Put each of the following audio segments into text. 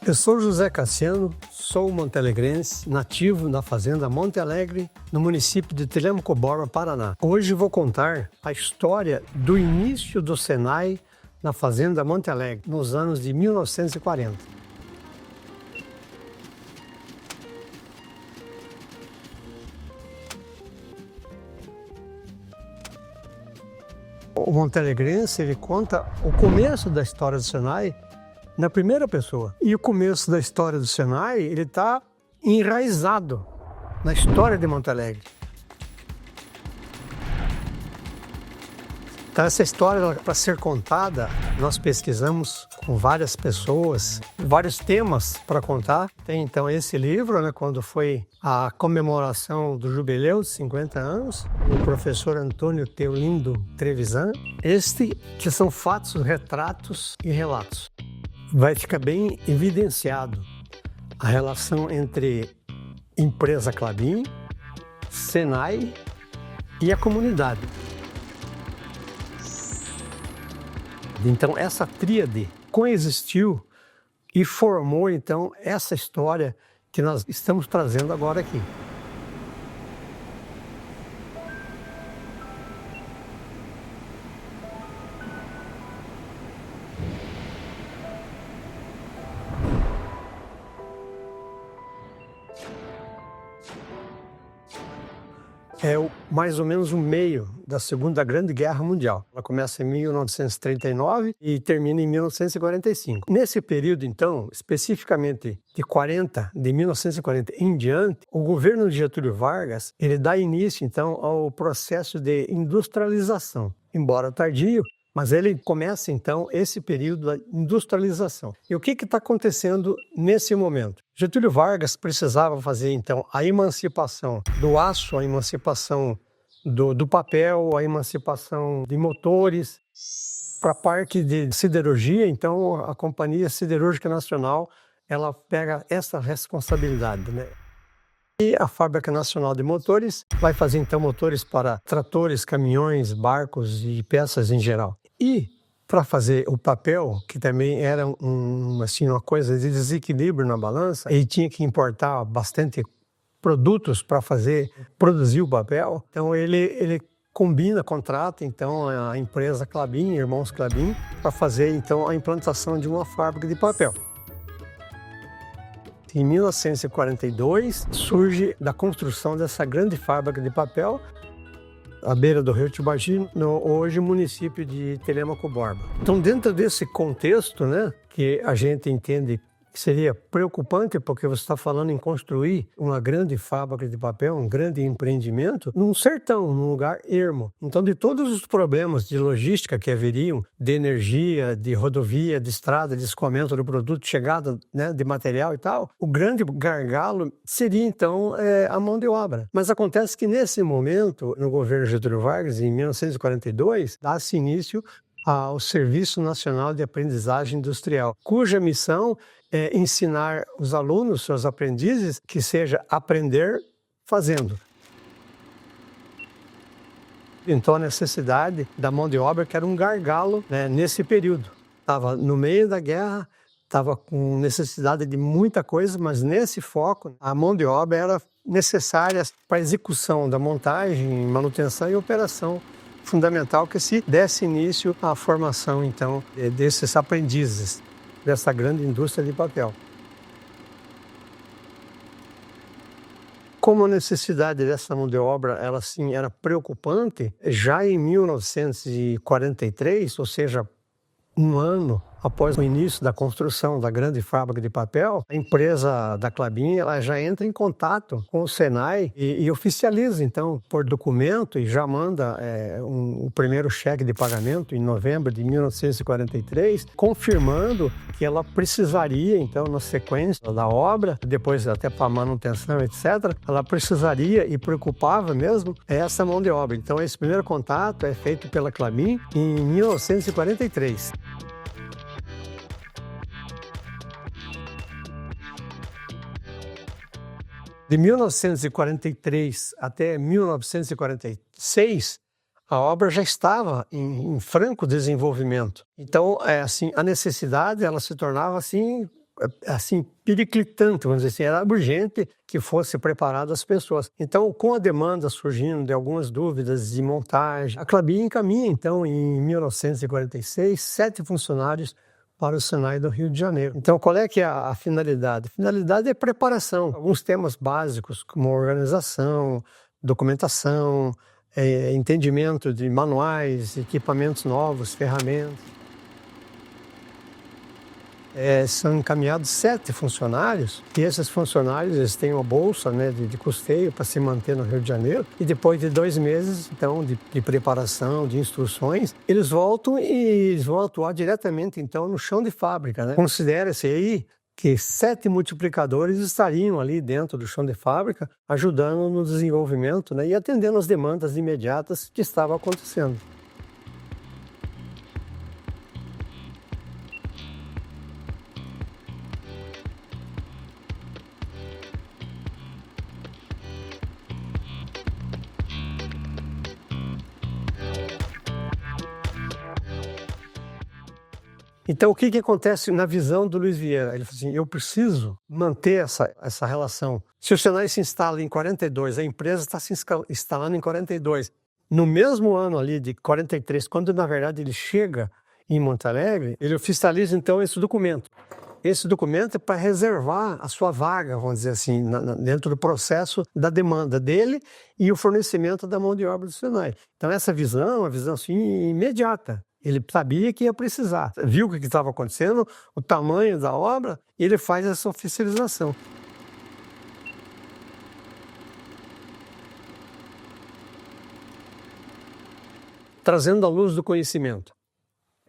Eu sou José Cassiano, sou montealegrense, nativo na fazenda Monte Alegre, no município de Telêmaco Borba, Paraná. Hoje vou contar a história do início do Senai na fazenda Monte Alegre, nos anos de 1940. O montealegrense, ele conta o começo da história do Senai na primeira pessoa. E o começo da história do Senai, ele está enraizado na história de Monte Alegre. Então essa história, para ser contada, nós pesquisamos com várias pessoas, vários temas para contar. Tem então esse livro, quando foi a comemoração do jubileu de 50 anos, o professor Antônio Teolindo Trevisan. Que são fatos, retratos e relatos. Vai ficar bem evidenciado a relação entre empresa Klabin, Senai e a comunidade. Então essa tríade coexistiu e formou então essa história que nós estamos trazendo agora aqui. É mais ou menos o meio da Segunda Grande Guerra Mundial. Ela começa em 1939 e termina em 1945. Nesse período, então, especificamente de 1940 em diante, o governo de Getúlio Vargas, ele dá início, então, ao processo de industrialização. Embora tardio, mas ele começa, então, esse período da industrialização. E o que está acontecendo nesse momento? Getúlio Vargas precisava fazer, então, a emancipação do aço, a emancipação do papel, a emancipação de motores. Para a parte de siderurgia, então, a Companhia Siderúrgica Nacional, ela pega essa responsabilidade, E a Fábrica Nacional de Motores vai fazer, então, motores para tratores, caminhões, barcos e peças em geral. E para fazer o papel, que também era uma coisa de desequilíbrio na balança, ele tinha que importar bastante produtos para produzir o papel. Então ele contrata então a empresa Klabin, Irmãos Klabin, para fazer então a implantação de uma fábrica de papel. Em 1942 surge da construção dessa grande fábrica de papel à beira do rio Tibagi, no hoje município de Telêmaco Borba. Então, dentro desse contexto, que a gente entende que seria preocupante, porque você está falando em construir uma grande fábrica de papel, um grande empreendimento, num sertão, num lugar ermo. Então, de todos os problemas de logística que haveriam, de energia, de rodovia, de estrada, de escoamento do produto, chegada de material e tal, o grande gargalo seria, então, a mão de obra. Mas acontece que, nesse momento, no governo Getúlio Vargas, em 1942, dá-se início ao Serviço Nacional de Aprendizagem Industrial, cuja missão é ensinar os alunos, seus aprendizes, que seja aprender fazendo. Então a necessidade da mão de obra, que era um gargalo nesse período. Estava no meio da guerra, estava com necessidade de muita coisa, mas nesse foco a mão de obra era necessária para a execução da montagem, manutenção e operação fundamental, que se desse início à formação então desses aprendizes dessa grande indústria de papel. Como a necessidade dessa mão de obra ela sim era preocupante, já em 1943, ou seja, um ano após o início da construção da grande fábrica de papel, a empresa da Klabin ela já entra em contato com o Senai e oficializa, então, por documento e já manda o primeiro cheque de pagamento em novembro de 1943, confirmando que ela precisaria, então, na sequência da obra, depois até para manutenção, etc., ela precisaria e preocupava mesmo essa mão de obra. Então, esse primeiro contato é feito pela Klabin em 1943. De 1943 até 1946, a obra já estava em franco desenvolvimento. Então, a necessidade ela se tornava assim assim, periclitante, vamos dizer assim, era urgente que fosse preparado as pessoas. Então, com a demanda surgindo de algumas dúvidas de montagem, a Klabin encaminha, então, em 1946, 7 funcionários para o Senai do Rio de Janeiro. Então, qual é que é a finalidade? A finalidade é preparação. Alguns temas básicos, como organização, documentação, entendimento de manuais, equipamentos novos, ferramentas. São encaminhados 7 funcionários, e esses funcionários eles têm uma bolsa, né, de custeio para se manter no Rio de Janeiro, e depois de 2 meses então, de preparação, de instruções, eles voltam e eles vão atuar diretamente então, no chão de fábrica. Né? Considera-se aí que 7 multiplicadores estariam ali dentro do chão de fábrica, ajudando no desenvolvimento, né, e atendendo às demandas imediatas que estavam acontecendo. Então, o que acontece na visão do Luiz Vieira? Ele falou assim, eu preciso manter essa relação. Se o Senai se instala em 42, a empresa está se instalando em 42. No mesmo ano ali de 43, quando na verdade ele chega em Monte Alegre, ele oficializa então esse documento. Esse documento é para reservar a sua vaga, vamos dizer assim, dentro do processo da demanda dele e o fornecimento da mão de obra do Senai. Então, essa visão, uma visão assim, imediata. Ele sabia que ia precisar, viu o que estava acontecendo, o tamanho da obra, e ele faz essa oficialização. Trazendo à luz do conhecimento.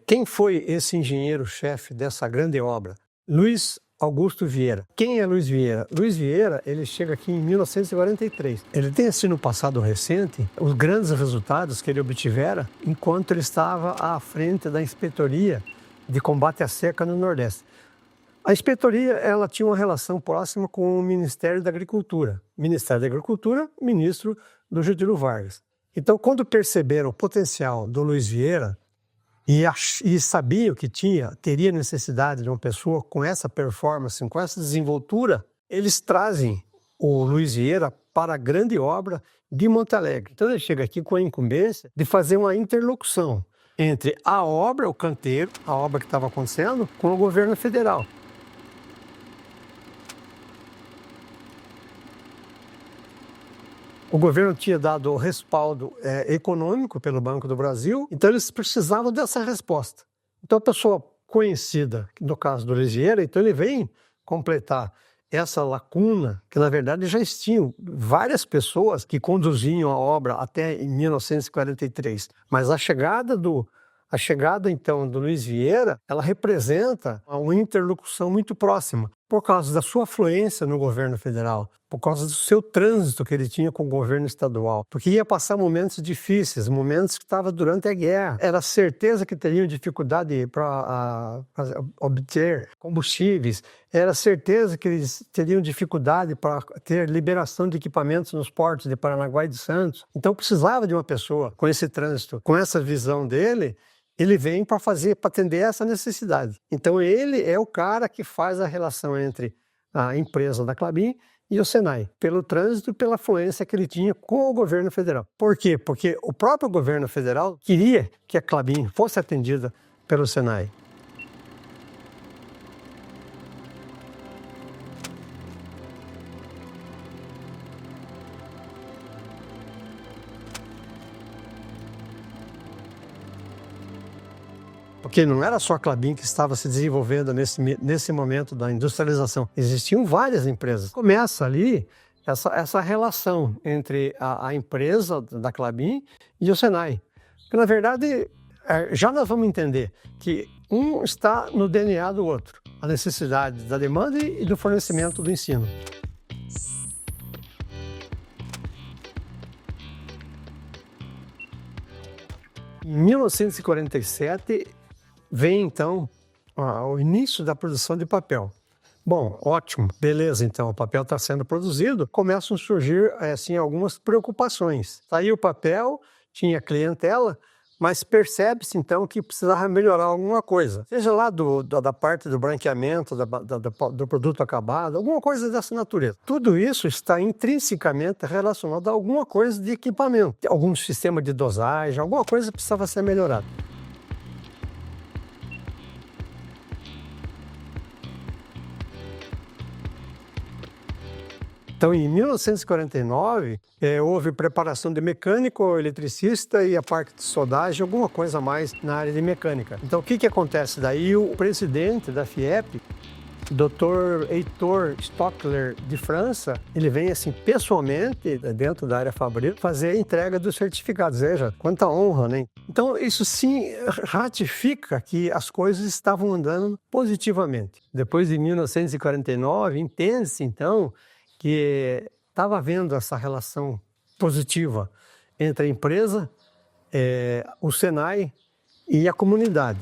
Quem foi esse engenheiro-chefe dessa grande obra? Luiz Augusto Vieira. Quem é Luiz Vieira? Luiz Vieira, ele chega aqui em 1943. Ele tem assim no passado recente os grandes resultados que ele obtivera enquanto ele estava à frente da Inspetoria de Combate à Seca no Nordeste. A inspetoria, ela tinha uma relação próxima com o Ministério da Agricultura. Ministério da Agricultura, ministro do Getúlio Vargas. Então, quando perceberam o potencial do Luiz Vieira, e sabiam que teria necessidade de uma pessoa com essa performance, com essa desenvoltura, eles trazem o Luiz Vieira para a grande obra de Monte Alegre. Então ele chega aqui com a incumbência de fazer uma interlocução entre a obra, o canteiro, a obra que estava acontecendo, com o governo federal. O governo tinha dado o respaldo econômico pelo Banco do Brasil, então eles precisavam dessa resposta. Então a pessoa conhecida, no caso do Luiz Vieira, então ele vem completar essa lacuna, que na verdade já existiam várias pessoas que conduziam a obra até em 1943, mas a chegada então do Luiz Vieira, ela representa uma interlocução muito próxima, por causa da sua afluência no governo federal, por causa do seu trânsito que ele tinha com o governo estadual, porque ia passar momentos difíceis, momentos que estavam durante a guerra. Era certeza que teriam dificuldade para obter combustíveis, era certeza que eles teriam dificuldade para ter liberação de equipamentos nos portos de Paranaguá e de Santos. Então precisava de uma pessoa com esse trânsito, com essa visão dele. Ele vem para atender essa necessidade. Então ele é o cara que faz a relação entre a empresa da Klabin e o Senai, pelo trânsito e pela fluência que ele tinha com o governo federal. Por quê? Porque o próprio governo federal queria que a Klabin fosse atendida pelo Senai. Porque não era só a Klabin que estava se desenvolvendo nesse momento da industrialização. Existiam várias empresas. Começa ali essa relação entre a empresa da Klabin e o Senai. Porque, na verdade, já nós vamos entender que um está no DNA do outro. A necessidade da demanda e do fornecimento do ensino. Em 1947, vem então o início da produção de papel. Bom, ótimo, beleza, então o papel está sendo produzido, começam a surgir assim, algumas preocupações. Saiu o papel, tinha clientela, mas percebe-se então que precisava melhorar alguma coisa, seja lá da parte do branqueamento, do produto acabado, alguma coisa dessa natureza. Tudo isso está intrinsecamente relacionado a alguma coisa de equipamento, algum sistema de dosagem, alguma coisa precisava ser melhorada. Então, em 1949, houve preparação de mecânico, eletricista e a parte de soldagem, alguma coisa a mais na área de mecânica. Então, o que acontece? Daí o presidente da FIEP, Dr. Heitor Stockler de França, ele vem assim pessoalmente dentro da área fabril fazer a entrega dos certificados. Veja, quanta honra, né? Então isso sim ratifica que as coisas estavam andando positivamente. Depois de 1949, entende-se então que estava havendo essa relação positiva entre a empresa, o Senai e a comunidade.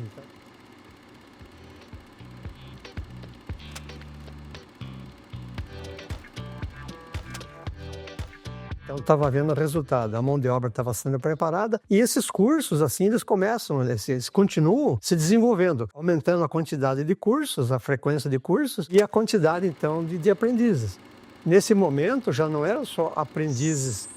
Então estava havendo resultado, a mão de obra estava sendo preparada e esses cursos, assim, eles continuam se desenvolvendo, aumentando a quantidade de cursos, a frequência de cursos e a quantidade, então, de aprendizes. Nesse momento já não eram só aprendizes,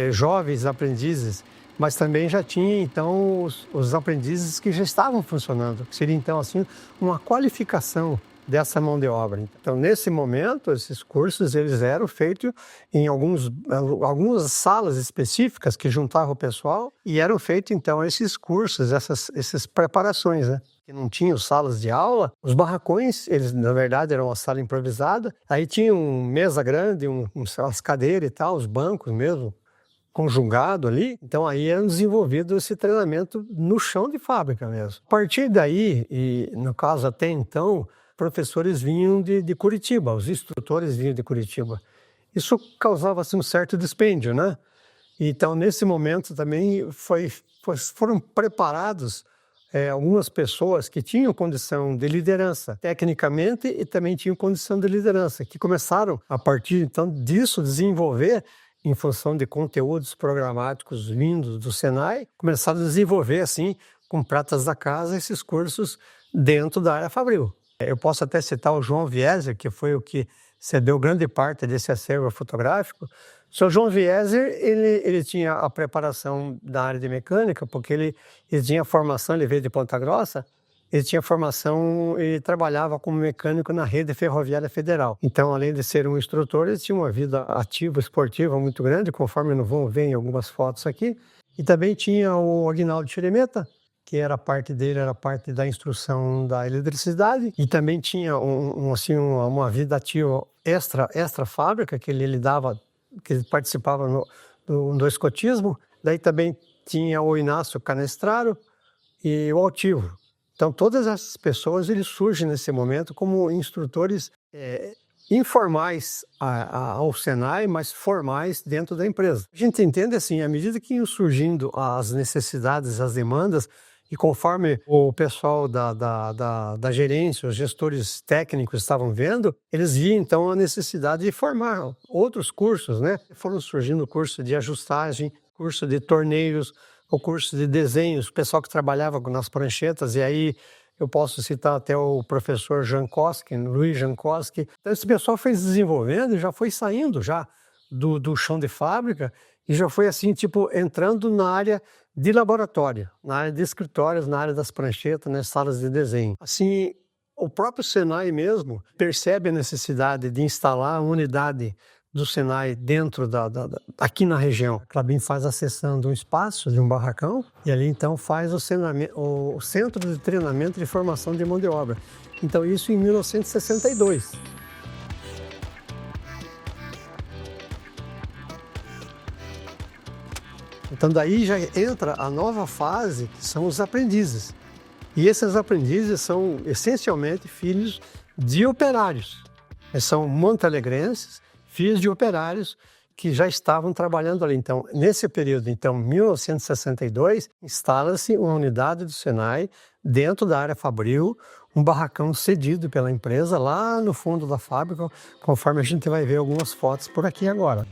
jovens aprendizes, mas também já tinha, então, os aprendizes que já estavam funcionando, que seria, então, assim, uma qualificação dessa mão de obra. Então, nesse momento, esses cursos eles eram feitos em algumas salas específicas que juntavam o pessoal e eram feitos, então, esses cursos, essas preparações, né? Que não tinham salas de aula, os barracões, eles, na verdade, eram uma sala improvisada, aí tinha uma mesa grande, umas cadeiras e tal, os bancos mesmo, conjugado ali, então aí era desenvolvido esse treinamento no chão de fábrica mesmo. A partir daí, e no caso até então, professores vinham de Curitiba, os instrutores vinham de Curitiba. Isso causava assim, um certo dispêndio, né? Então, nesse momento também foram preparados algumas pessoas que tinham condição de liderança, tecnicamente, e também tinham condição de liderança, que começaram, a partir então disso, desenvolver, em função de conteúdos programáticos vindos do Senai, começaram a desenvolver, assim, com pratas da casa, esses cursos dentro da área fabril. Eu posso até citar o João Vieser, que foi o que cedeu grande parte desse acervo fotográfico. O Sr. João Vieser, ele tinha a preparação da área de mecânica, porque ele tinha formação, ele veio de Ponta Grossa, ele tinha formação e trabalhava como mecânico na rede ferroviária federal. Então, além de ser um instrutor, ele tinha uma vida ativa, esportiva muito grande, conforme vão ver em algumas fotos aqui. E também tinha o Aguinaldo Xeremeta, que era parte dele, era parte da instrução da eletricidade, e também tinha uma vida ativa extra fábrica, que ele lidava, que ele participava do escotismo. Daí também tinha o Inácio Canestraro e o Altivo. Então todas essas pessoas eles surgem nesse momento como instrutores informais ao Senai, mas formais dentro da empresa. A gente entende assim, à medida que iam surgindo as necessidades, as demandas, e conforme o pessoal da gerência, os gestores técnicos estavam vendo, eles viam então a necessidade de formar outros cursos, né? Foram surgindo curso de ajustagem, curso de torneios, o curso de desenhos, o pessoal que trabalhava nas pranchetas, e aí eu posso citar até o professor Jankowski, Luiz Jankowski. Então esse pessoal foi se desenvolvendo e já foi saindo já do chão de fábrica e já foi assim, tipo, entrando na área de laboratório, na área de escritórios, na área das pranchetas, nas salas de desenho. Assim, o próprio Senai mesmo percebe a necessidade de instalar a unidade do Senai dentro aqui na região. A Klabin faz a cessão de um espaço, de um barracão, e ali então faz o Centro de Treinamento e Formação de Mão de Obra. Então isso em 1962. Então daí já entra a nova fase, que são os aprendizes. E esses aprendizes são essencialmente filhos de operários. Eles são montalegrenses, filhos de operários que já estavam trabalhando ali. Então, nesse período, então, 1962, instala-se uma unidade do Senai dentro da área fabril, um barracão cedido pela empresa lá no fundo da fábrica, conforme a gente vai ver algumas fotos por aqui agora.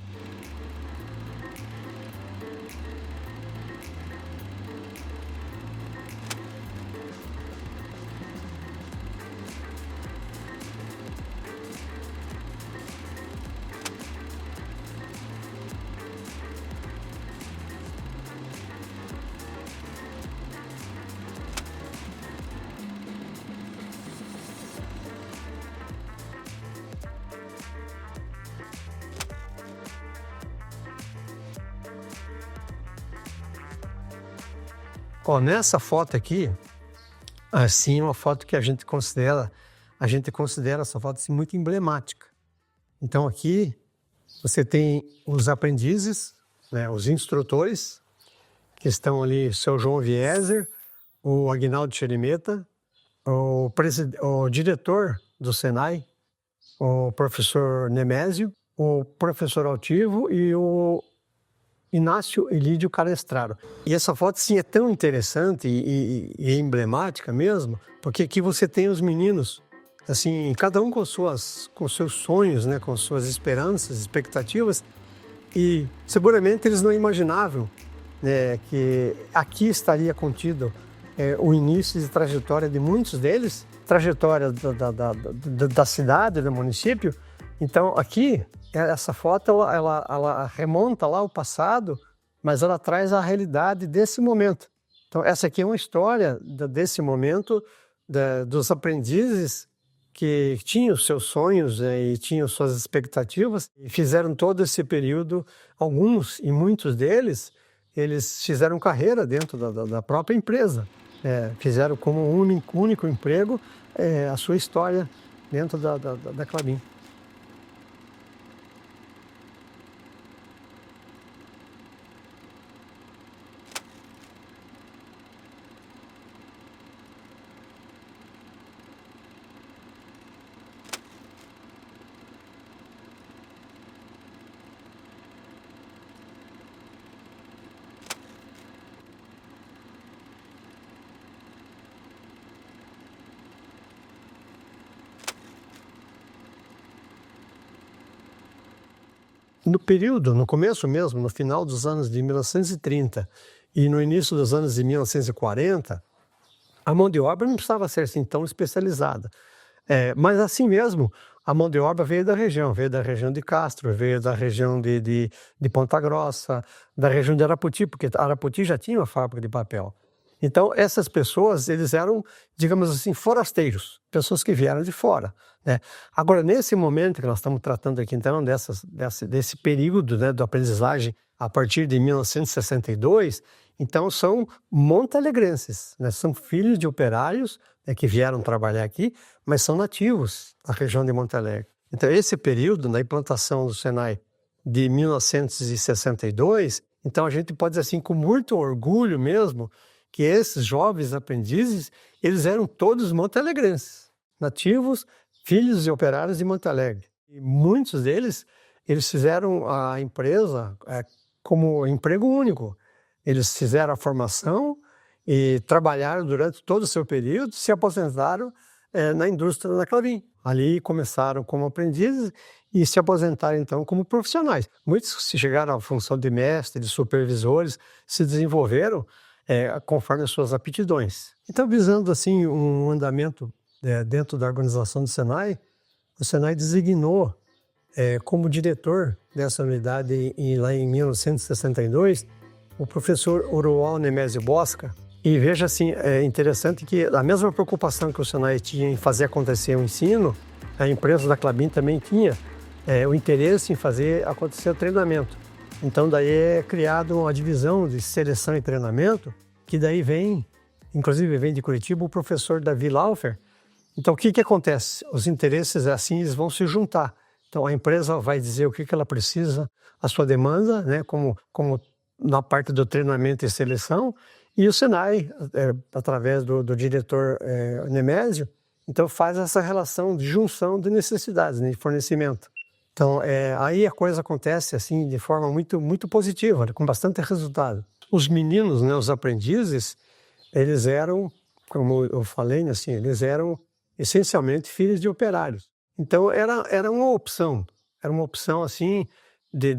Ó, nessa foto aqui, assim, uma foto que a gente considera essa foto assim, muito emblemática. Então aqui você tem os aprendizes, né, os instrutores, que estão ali, o seu João Vieser, o Aguinaldo Xerimeta, o diretor do Senai, o professor Nemésio, o professor Altivo e o Inácio Elídio Canestraro. E essa foto, sim, é tão interessante e emblemática mesmo, porque aqui você tem os meninos, assim, cada um com seus sonhos, né, com suas esperanças, expectativas, e seguramente eles não imaginavam, né, que aqui estaria contido o início de trajetória de muitos deles, trajetória da cidade, do município. Então aqui, essa foto, ela remonta lá ao passado, mas ela traz a realidade desse momento. Então essa aqui é uma história desse momento, dos aprendizes que tinham seus sonhos e tinham suas expectativas e fizeram todo esse período, alguns e muitos deles, eles fizeram carreira dentro da própria empresa. Fizeram como um único emprego a sua história dentro da Klabin. No começo mesmo, no final dos anos de 1930 e no início dos anos de 1940, a mão de obra não precisava ser assim tão especializada. Mas assim mesmo, a mão de obra veio da região de Castro, veio da região de Ponta Grossa, da região de Arapoti, porque Arapoti já tinha uma fábrica de papel. Então, essas pessoas, eles eram, digamos assim, forasteiros, pessoas que vieram de fora, né? Agora, nesse momento que nós estamos tratando aqui, então, desse período, né, da aprendizagem a partir de 1962, então são montalegrenses, né? São filhos de operários, né, que vieram trabalhar aqui, mas são nativos da região de Monte Alegre. Então, esse período, na implantação do Senai de 1962, então a gente pode dizer assim, com muito orgulho mesmo, que esses jovens aprendizes, eles eram todos montalegrenses, nativos, filhos de operários de Monte Alegre. E muitos deles, eles fizeram a empresa como emprego único. Eles fizeram a formação e trabalharam durante todo o seu período, se aposentaram na indústria da Klabin. Ali começaram como aprendizes e se aposentaram então como profissionais. Muitos se chegaram à função de mestre, de supervisores, se desenvolveram conforme as suas aptidões. Então, visando assim um andamento dentro da organização do Senai, o Senai designou como diretor dessa unidade lá em 1962 o professor Urual Nemésio Bosca. E veja assim, é interessante que a mesma preocupação que o Senai tinha em fazer acontecer o ensino, a empresa da Klabin também tinha o interesse em fazer acontecer o treinamento. Então daí é criada uma divisão de seleção e treinamento, que daí inclusive vem de Curitiba, o professor Davi Laufer. Então o que acontece? Os interesses assim eles vão se juntar. Então a empresa vai dizer o que ela precisa, a sua demanda, né, como na parte do treinamento e seleção, e o Senai, através do diretor Nemésio, então faz essa relação de junção de necessidades, né, de fornecimento. Então, aí a coisa acontece assim de forma muito, muito positiva, né, com bastante resultado. Os meninos, né, os aprendizes, eles eram, como eu falei, assim, eles eram essencialmente filhos de operários. Então, era uma opção assim de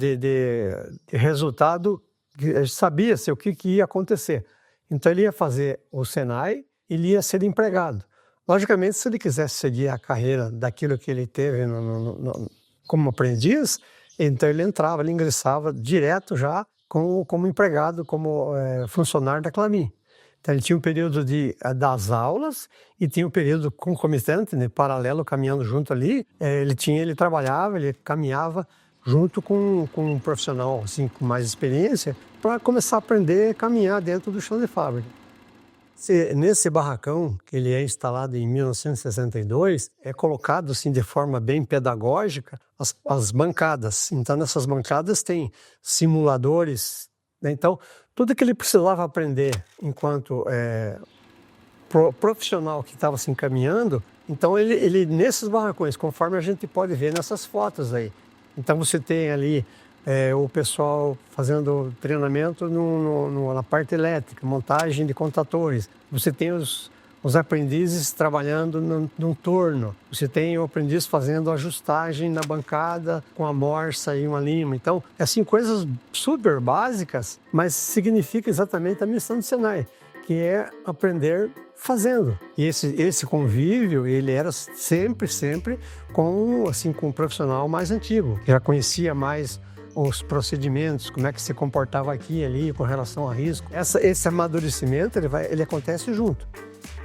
resultado, que sabia-se o que ia acontecer. Então, ele ia fazer o Senai, ele ia ser empregado. Logicamente, se ele quisesse seguir a carreira daquilo que ele teve como aprendiz, então ele ingressava direto já como empregado, como funcionário da Klabin. Então ele tinha um período das aulas e tinha um período concomitante, né, paralelo, caminhando junto ali. Ele trabalhava, ele caminhava junto com um profissional assim, com mais experiência para começar a aprender a caminhar dentro do chão de fábrica. Nesse barracão, que ele é instalado em 1962, é colocado assim de forma bem pedagógica as bancadas. Então, nessas bancadas tem simuladores, né? Então, tudo que ele precisava aprender enquanto profissional que estava se encaminhando, então ele nesses barracões, conforme a gente pode ver nessas fotos aí. Então, você tem ali o pessoal fazendo treinamento na parte elétrica, montagem de contatores. Você tem os aprendizes trabalhando num torno. Você tem o aprendiz fazendo ajustagem na bancada com a morsa e uma lima. Então, assim, coisas super básicas, mas significa exatamente a missão do Senai, que é aprender fazendo. E esse convívio, ele era sempre com um profissional mais antigo, que já conhecia mais os procedimentos, como é que se comportava aqui e ali com relação a risco. Esse amadurecimento, ele acontece junto.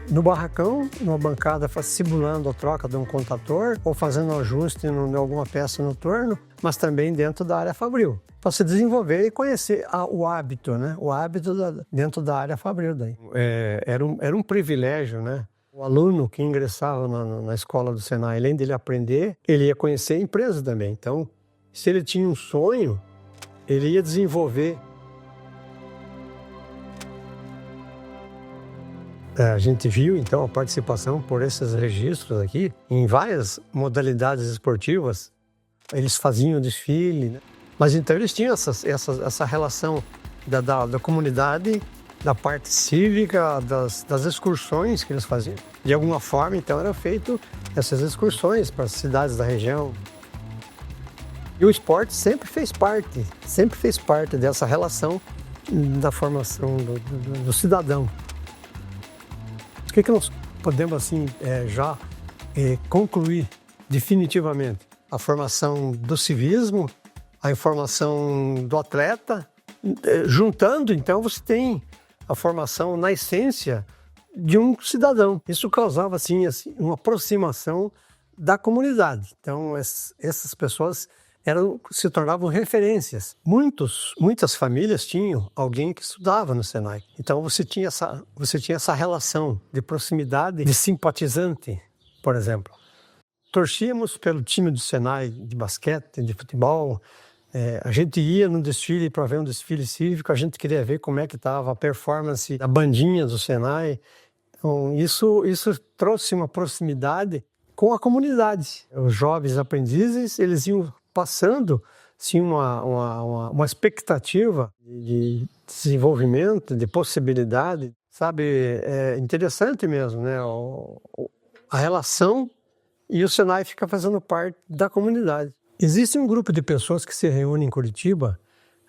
No barracão, numa bancada, simulando a troca de um contator ou fazendo um ajuste em alguma peça no torno, mas também dentro da área fabril, para se desenvolver e conhecer o hábito, né? O hábito dentro da área fabril. Daí. Era um privilégio, né? O aluno que ingressava na escola do Senai, além dele aprender, ele ia conhecer a empresa também. Então, se ele tinha um sonho, ele ia desenvolver. A gente viu, então, a participação por esses registros aqui em várias modalidades esportivas. Eles faziam desfile, né? Mas então eles tinham essa relação da comunidade, da parte cívica, das excursões que eles faziam. De alguma forma, então, eram feitas essas excursões para as cidades da região. E o esporte sempre fez parte dessa relação da formação do cidadão. O que nós podemos, assim, já concluir definitivamente? A formação do civismo, a formação do atleta, juntando, então, você tem a formação na essência de um cidadão. Isso causava, assim uma aproximação da comunidade. Então, essas pessoas se tornavam referências. Muitas famílias tinham alguém que estudava no Senai. Então você tinha essa relação de proximidade, de simpatizante, por exemplo. Torcíamos pelo time do Senai de basquete, de futebol. A gente ia no desfile para ver um desfile cívico, a gente queria ver como é que estava a performance da bandinha do Senai. Então, isso trouxe uma proximidade com a comunidade. Os jovens aprendizes, eles iam passando, sim, uma expectativa de desenvolvimento, de possibilidade, sabe? É interessante mesmo, né? A relação, e o Senai fica fazendo parte da comunidade. Existe um grupo de pessoas que se reúnem em Curitiba,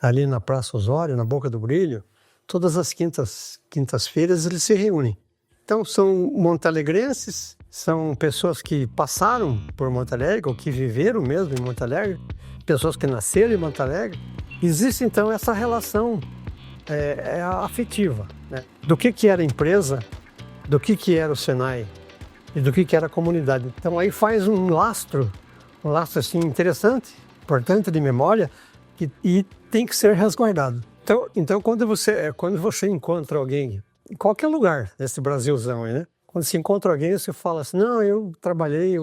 ali na Praça Osório, na Boca do Brilho. Todas as quintas-feiras eles se reúnem. Então são montalegrenses, são pessoas que passaram por Monte Alegre, ou que viveram mesmo em Monte Alegre, pessoas que nasceram em Monte Alegre. Existe então essa relação afetiva, né? Do que era a empresa, do que era o Senai e do que era a comunidade. Então aí faz um lastro assim interessante, importante de memória, e tem que ser resguardado. Então quando você encontra alguém em qualquer lugar desse Brasilzão aí, né? Quando se encontra alguém, você fala assim, não, eu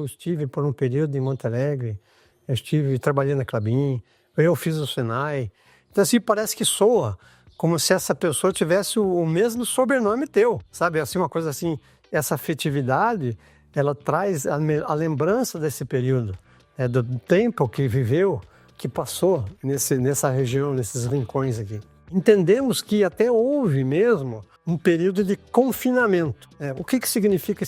estive por um período em Monte Alegre, eu trabalhei na Klabin, eu fiz o Senai. Então assim, parece que soa como se essa pessoa tivesse o mesmo sobrenome teu, sabe? Assim, uma coisa assim, essa afetividade, ela traz a lembrança desse período, do tempo que viveu, que passou nessa região, nesses rincões aqui. Entendemos que até houve mesmo um período de confinamento. O que significa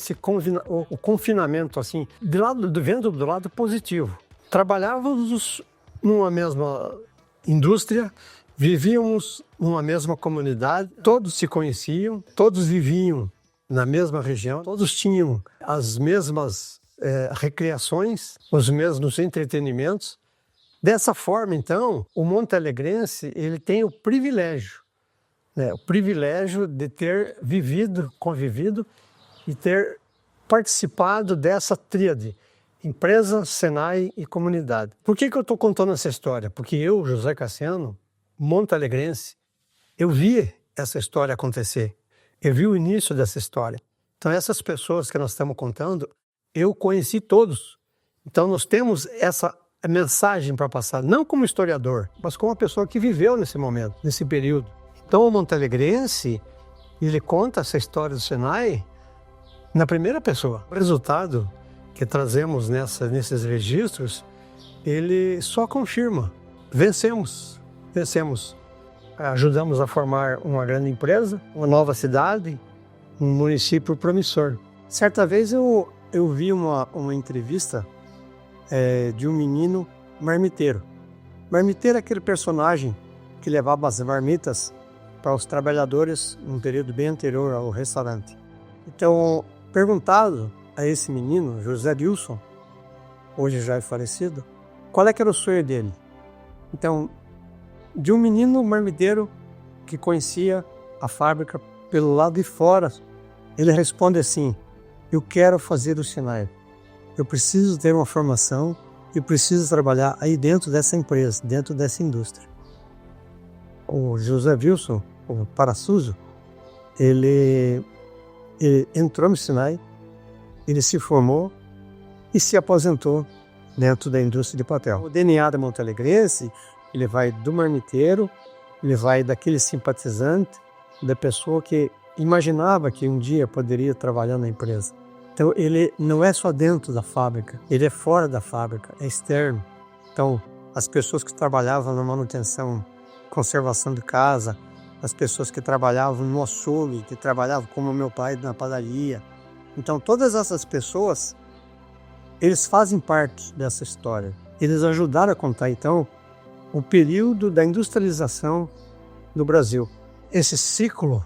o confinamento, assim, vendo do lado positivo? Trabalhávamos numa mesma indústria, vivíamos numa mesma comunidade, todos se conheciam, todos viviam na mesma região, todos tinham as mesmas recreações, os mesmos entretenimentos. Dessa forma, então, o montealegrense, ele tem o privilégio de ter convivido e ter participado dessa tríade, empresa, Senai e comunidade. Por que eu estou contando essa história? Porque eu, José Cassiano, montealegrense, eu vi essa história acontecer. Eu vi o início dessa história. Então essas pessoas que nós estamos contando, eu conheci todos. Então nós temos essa mensagem para passar, não como historiador, mas como uma pessoa que viveu nesse momento, nesse período. Então o montealegrense, ele conta essa história do Senai na primeira pessoa. O resultado que trazemos nesses registros, ele só confirma. Vencemos. Ajudamos a formar uma grande empresa, uma nova cidade, um município promissor. Certa vez eu vi uma entrevista de um menino marmiteiro. Marmiteiro é aquele personagem que levava as marmitas para os trabalhadores num período bem anterior ao restaurante. Então, perguntado a esse menino, José Wilson, hoje já é falecido, qual é que era o sonho dele? Então, de um menino marmiteiro que conhecia a fábrica pelo lado de fora, ele responde assim: eu quero fazer o Senai. Eu preciso ter uma formação e preciso trabalhar aí dentro dessa empresa, dentro dessa indústria. O José Wilson, o Paraçuso, ele entrou no Senai, ele se formou e se aposentou dentro da indústria de papel. O DNA da montealegrense, ele vai do marmiteiro, ele vai daquele simpatizante, da pessoa que imaginava que um dia poderia trabalhar na empresa. Então ele não é só dentro da fábrica, ele é fora da fábrica, é externo. Então as pessoas que trabalhavam na manutenção, conservação de casa, as pessoas que trabalhavam no açougue, que trabalhavam como meu pai na padaria. Então todas essas pessoas, eles fazem parte dessa história. Eles ajudaram a contar então o período da industrialização do Brasil. Esse ciclo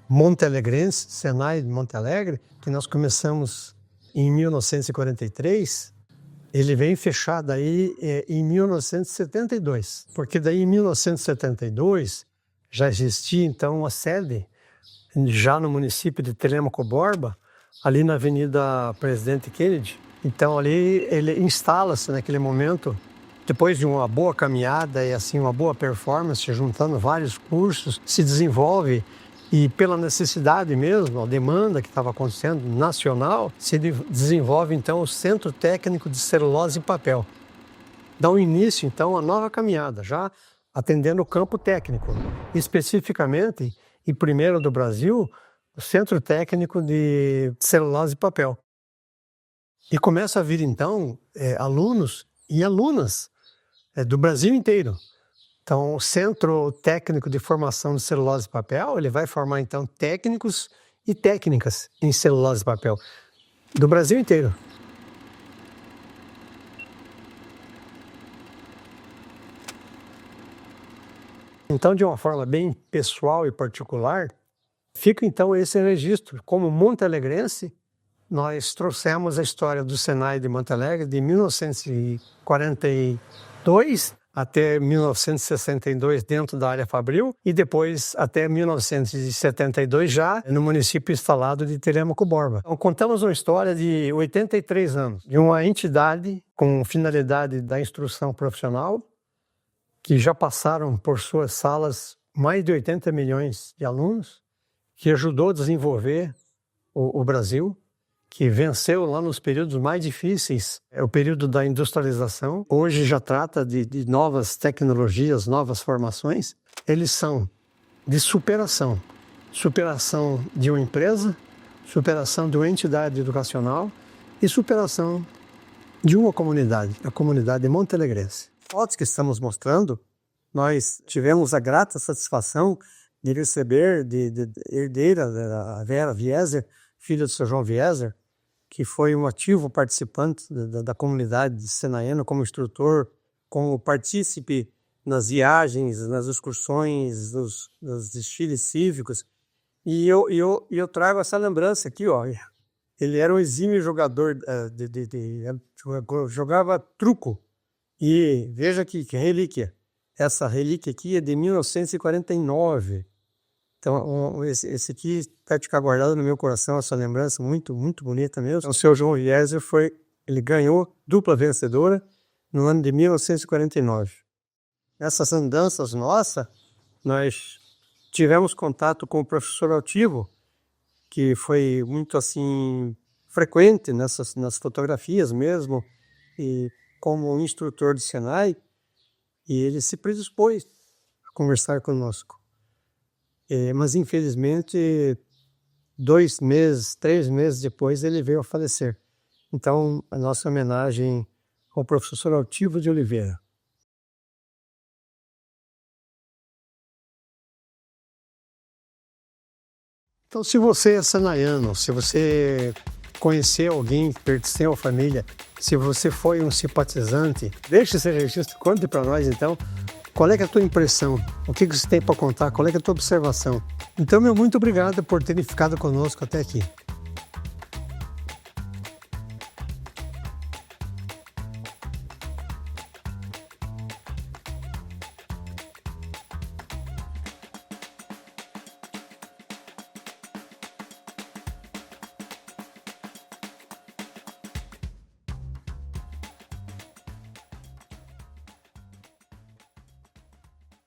montealegrense, Senai de Monte Alegre, que nós começamos em 1943, ele vem fechado aí em 1972, porque daí em 1972 já existia então uma sede, já no município de Telêmaco Borba, ali na Avenida Presidente Kennedy. Então ali ele instala-se naquele momento, depois de uma boa caminhada e assim uma boa performance, juntando vários cursos, se desenvolve. E pela necessidade mesmo, a demanda que estava acontecendo nacional, se desenvolve então o Centro Técnico de Celulose e Papel. Dá um início então a nova caminhada, já atendendo o campo técnico, especificamente, e primeiro do Brasil, o Centro Técnico de Celulose e Papel. E começa a vir então alunos e alunas do Brasil inteiro. Então, o Centro Técnico de Formação de Celulose e Papel, ele vai formar, então, técnicos e técnicas em celulose e papel do Brasil inteiro. Então, de uma forma bem pessoal e particular, fica, então, esse registro. Como montealegrense, nós trouxemos a história do Senai de Monte Alegre de 1942 até 1962 dentro da área fabril e depois até 1972 já no município instalado de Telêmaco Borba. Então, contamos uma história de 83 anos, de uma entidade com finalidade da instrução profissional, que já passaram por suas salas mais de 80 milhões de alunos, que ajudou a desenvolver o Brasil, que venceu lá nos períodos mais difíceis, o período da industrialização. Hoje já trata de novas tecnologias, novas formações. Eles são de superação. Superação de uma empresa, superação de uma entidade educacional e superação de uma comunidade, a comunidade montealegrense. Fotos que estamos mostrando, nós tivemos a grata satisfação de receber de herdeira da Vera Wieser, filha do Sr. João Wieser, que foi um ativo participante da comunidade senaiana como instrutor, como partícipe nas viagens, nas excursões, nos desfiles cívicos. E eu trago essa lembrança aqui, ó. Ele era um exímio jogador, jogava truco. E veja aqui que relíquia. Essa relíquia aqui é de 1949. Então, esse aqui está de ficar guardado no meu coração, essa lembrança muito, muito bonita mesmo. Então, o Sr. João Wieser ele ganhou dupla vencedora no ano de 1949. Nessas andanças nossas, nós tivemos contato com o professor Altivo, que foi muito assim frequente nas fotografias mesmo, e como instrutor do Senai, e ele se predispôs a conversar conosco. Mas infelizmente 2 meses, 3 meses depois ele veio a falecer. Então a nossa homenagem ao professor Altivo de Oliveira. Então, se você é sanaiano, se você conheceu alguém que pertenceu à família, se você foi um simpatizante, deixe esse registro, conte para nós então, qual é que é a tua impressão, o que você tem para contar, qual é que é a tua observação. Então, muito obrigado por terem ficado conosco até aqui.